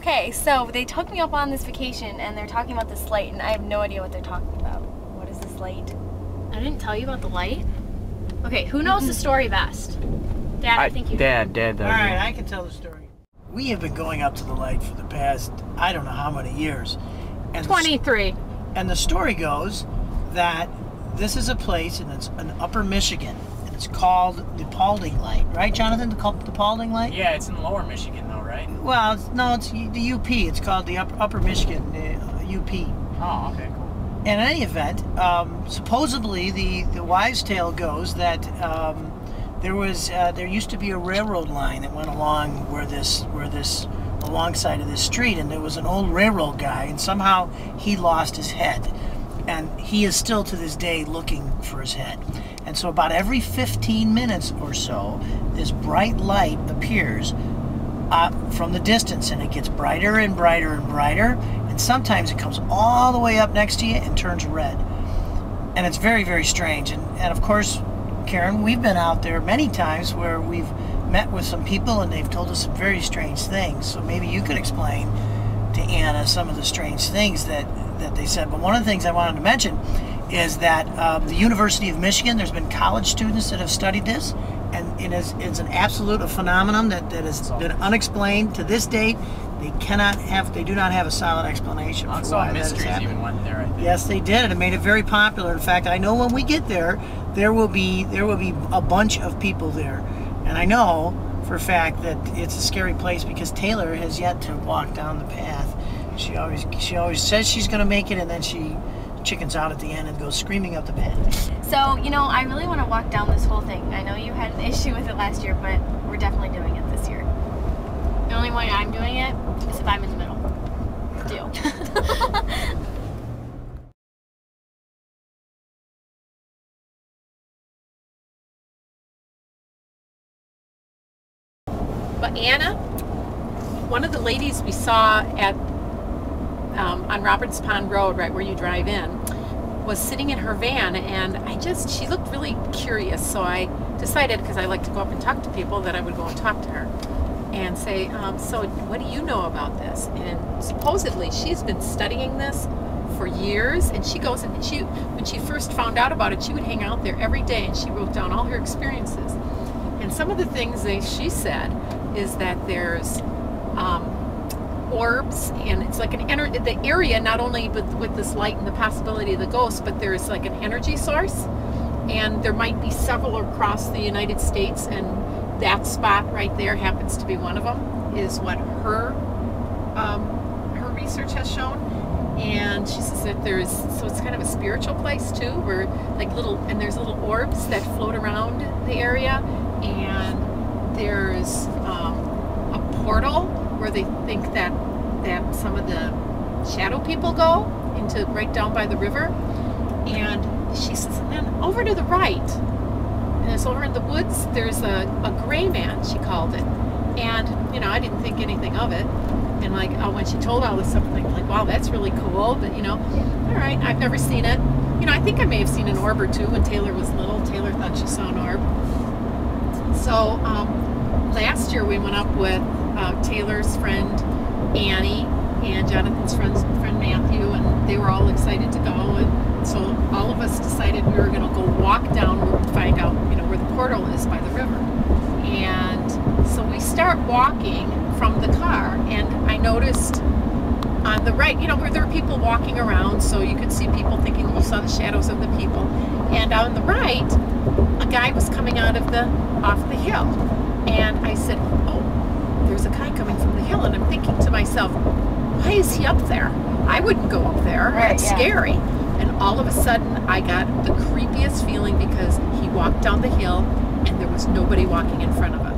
Okay, so they took me up on this vacation and they're talking about this light and I have no idea what they're talking about. What is this light? I didn't tell you about the light? Okay, who knows the story best? Dad, I think you do. Dad does. All right, I can tell the story. We have been going up to the light for the past, I don't know how many years. And 23. And the story goes that this is a place and it's in Upper Michigan. And it's called the PauldinG light. Right, Jonathan? The PauldinG light? Yeah, it's in Lower Michigan though, right? Well, no, it's the UP. It's called the Upper Michigan UP. Oh, okay, cool. In any event, supposedly the wives' tale goes that there used to be a railroad line that went along alongside of this street, and there was an old railroad guy, and somehow he lost his head, and he is still to this day looking for his head. And so about every 15 minutes or so, this bright light appears from the distance, and it gets brighter and brighter and brighter, and sometimes it comes all the way up next to you and turns red. And it's very, very strange. And of course, Karen, we've been out there many times where we've met with some people and they've told us some very strange things. So maybe you could explain to Anna some of the strange things that they said. But one of the things I wanted to mention is that the University of Michigan, there's been college students that have studied this, and it's an absolute phenomenon that has been unexplained to this date. They do not have a solid explanation for why that has happened. Even went there, I think. Yes, they did, and it made it very popular. In fact, I know when we get there, there will be a bunch of people there, and I know for a fact that it's a scary place because Taylor has yet to walk down the path. She always says she's going to make it, and then she chickens out at the end and goes screaming up the path. So, you know, I really want to walk down this whole thing. I know you had an issue with it last year, but we're definitely doing it this year. The only way I'm doing it is if I'm in the middle. Deal. But Anna, one of the ladies we saw at on Roberts Pond Road, right where you drive in, was sitting in her van, and she looked really curious, so I decided, because I like to go up and talk to people, that I would go and talk to her and say, so what do you know about this? And supposedly she's been studying this for years, and she goes and when she first found out about it, she would hang out there every day and she wrote down all her experiences. And some of the things she said is that there's orbs, and it's like the area, not only with this light and the possibility of the ghost, but there's like an energy source, and there might be several across the United States, and that spot right there happens to be one of them, is what her research has shown. And she says that so it's kind of a spiritual place too, where there's little orbs that float around the area, and there's a portal where they think that some of the shadow people go into right down by the river. And she says, and then over to the right, and it's over in the woods, there's a gray man, she called it. And, you know, I didn't think anything of it. And when she told all this stuff, I'm like, wow, that's really cool. But, you know, all right, I've never seen it. You know, I think I may have seen an orb or two when Taylor was little. Taylor thought she saw an orb. So last year we went up with Taylor's friend Annie and Jonathan's friend Matthew, and they were all excited to go. And so all of us decided we were going to go walk down to find out, you know, where the portal is by the river. And so we start walking from the car, and I noticed on the right, you know, where there were people walking around, so you could see people thinking you saw the shadows of the people. And on the right, a guy was coming off the hill. And I said, oh, there's a guy coming from the hill. And I'm thinking to myself, why is he up there? I wouldn't go up there. Right, it's scary. And all of a sudden, I got the creepiest feeling because he walked down the hill and there was nobody walking in front of us.